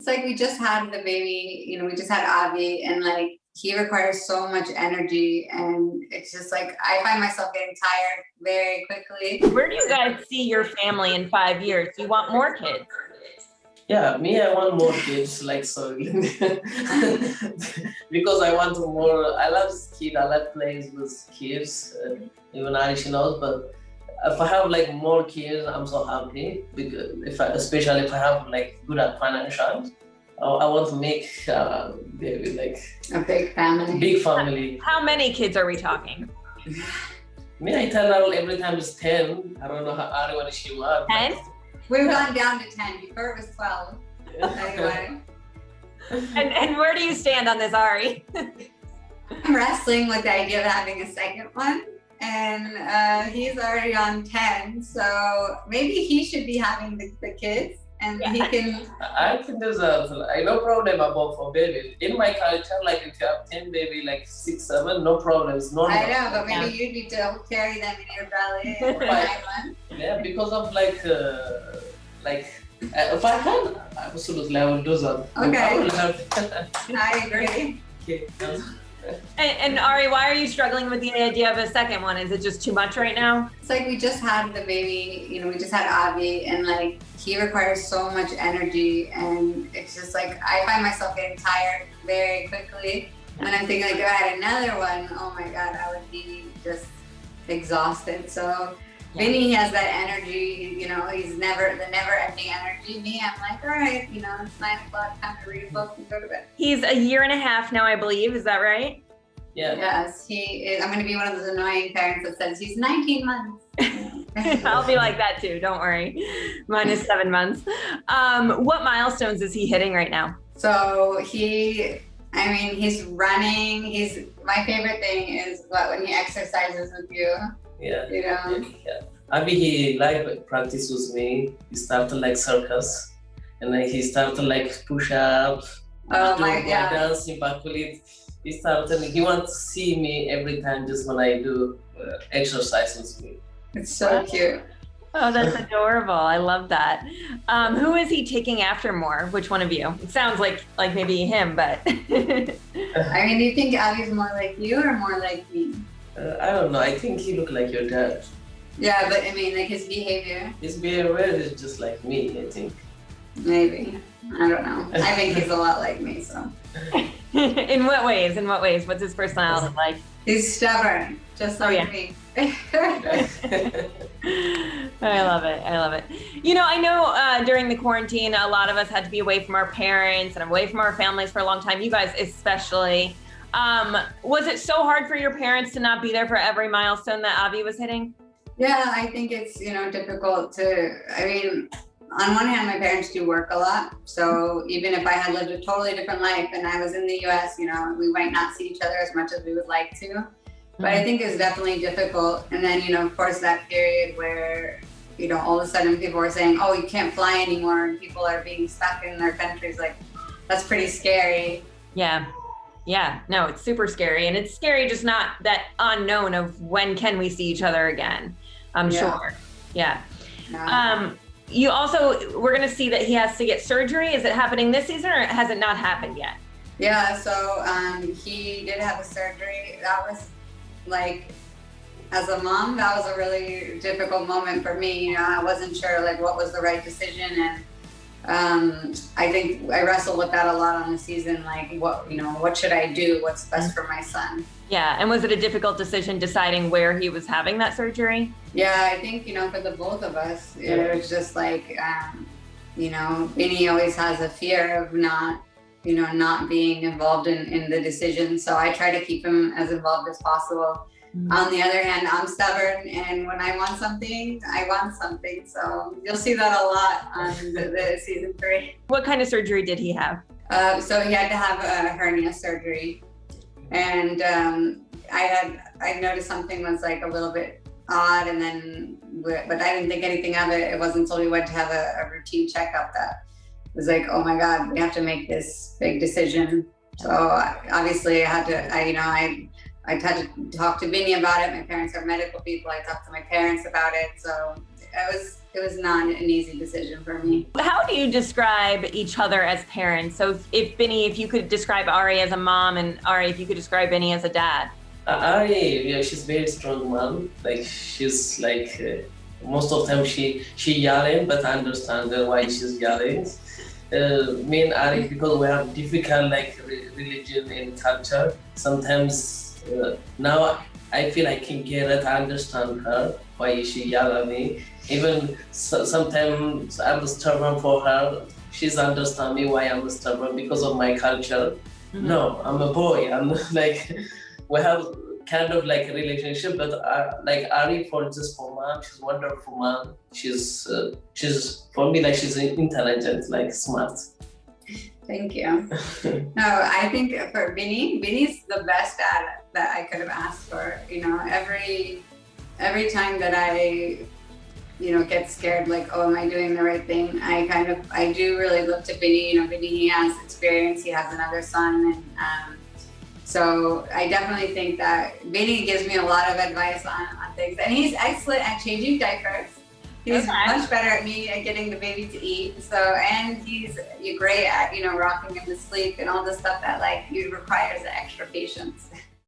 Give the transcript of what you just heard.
like we just had the baby, we just had Avi, and like he requires so much energy, and it's just like I find myself getting tired very quickly. Where do you guys see your family in 5 years? Do you want more kids? Yeah, me, I want more kids, like, so. Because I want more, I love kids, I love playing with kids, even Arish knows, but if I have like more kids, I'm so happy, because especially if I have like good at financial, I want to make maybe like a big family. Big family. How many kids are we talking? Me, I tell her every time it's 10. I don't know how Ariela she was. 10? We've gone down to 10. Before it was 12. Anyway. And where do you stand on this, Ari? I'm wrestling with the idea of having a second one. And he's already on 10. So maybe he should be having the kids. And he can... I think there's no problem about for baby. In my culture, like if you have 10 baby, like 6, 7, no problems. No. I know, but maybe you need to carry them in your belly for 9 months. Yeah, because of if I can, absolutely, I will do that. Okay. I agree. Okay. And Ari, why are you struggling with the idea of a second one? Is it just too much right now? It's like we just had the baby, we just had Avi, and like he requires so much energy, and it's just like I find myself getting tired very quickly. And I'm thinking like if I had another one, oh my God, I would be just exhausted. So Vinny has that energy, he's the never-ending energy. Me, I'm like, all right, it's 9 o'clock, time to read a book and go to bed. He's a year and a half now, I believe. Is that right? Yeah. Yes, he is. I'm going to be one of those annoying parents that says he's 19 months. I'll be like that too, don't worry. Mine is 7 months. What milestones is he hitting right now? So he's running. My favorite thing is when he exercises with you. Yeah. Yeah. Abi, he practice with me. He started like circus, and then he started like push up. Oh my God! Dancing backflip. He wants to see me every time just when I do exercise with me. It's so cute. Oh, that's adorable. I love that. Who is he taking after more? Which one of you? It sounds like maybe him, but. Do you think Avi's more like you or more like me? I don't know. I think he looked like your dad. Yeah, but like his behavior. His behavior is just like me, I think. Maybe. I don't know. I think he's a lot like me, so. In what ways? What's his personality like? He's stubborn, just like me. I love it. I know during the quarantine, a lot of us had to be away from our parents and away from our families for a long time. You guys especially. Was it so hard for your parents to not be there for every milestone that Avi was hitting? Yeah, I think it's, difficult on one hand, my parents do work a lot. So even if I had lived a totally different life and I was in the US, we might not see each other as much as we would like to. But I think it's definitely difficult. And then, of course, that period where, all of a sudden people are saying, oh, you can't fly anymore, and people are being stuck in their countries. Like, that's pretty scary. Yeah. No, it's super scary. And it's scary just not that unknown of when can we see each other again, I'm sure. Yeah. No. We're going to see that he has to get surgery. Is it happening this season or has it not happened yet? Yeah, so he did have a surgery. That was as a mom, that was a really difficult moment for me. I wasn't sure what was the right decision, and I think I wrestled with that a lot on the season. What should I do? What's best for my son? Yeah, and was it a difficult decision deciding where he was having that surgery? Yeah, I think for the both of us, it was just Vinny always has a fear of not being involved in the decision. So I try to keep him as involved as possible. Mm-hmm. On the other hand, I'm stubborn, and when I want something, I want something. So you'll see that a lot on the season 3. What kind of surgery did he have? So he had to have a hernia surgery. And I noticed something was a little bit odd, but I didn't think anything of it. It wasn't until we went to have a routine checkup that it was oh my God, we have to make this big decision. So obviously I had to talk to Vinny about it. My parents are medical people. I talked to my parents about it. So it was not an easy decision for me. How do you describe each other as parents? So if Binny, if you could describe Ari as a mom, and Ari, if you could describe Binny as a dad. Ari, yeah, she's very strong mom. Like she's like most of the time she yelling, but I understand why she's yelling. Me and Ari, because we have difficult like religion and culture. Sometimes now I feel I can get it. I understand her why she yell at me. Even sometimes I'm stubborn for her. She's understand me why I'm stubborn because of my culture. Mm-hmm. No, I'm a boy. I'm like, we have kind of like a relationship, but like Ari for mom, she's wonderful mom. She's for me like she's intelligent, like smart. Thank you. No, I think for Binny's the best dad that I could have asked for. You know, every time that I, you know, get scared, like, oh, am I doing the right thing? I do really look to Binny. You know, Binny, he has experience. He has another son, and so I definitely think that Binny gives me a lot of advice on things, and he's excellent at changing diapers. He's much better at me at getting the baby to eat. So, and he's great at, you know, rocking him to sleep and all the stuff that like requires extra patience.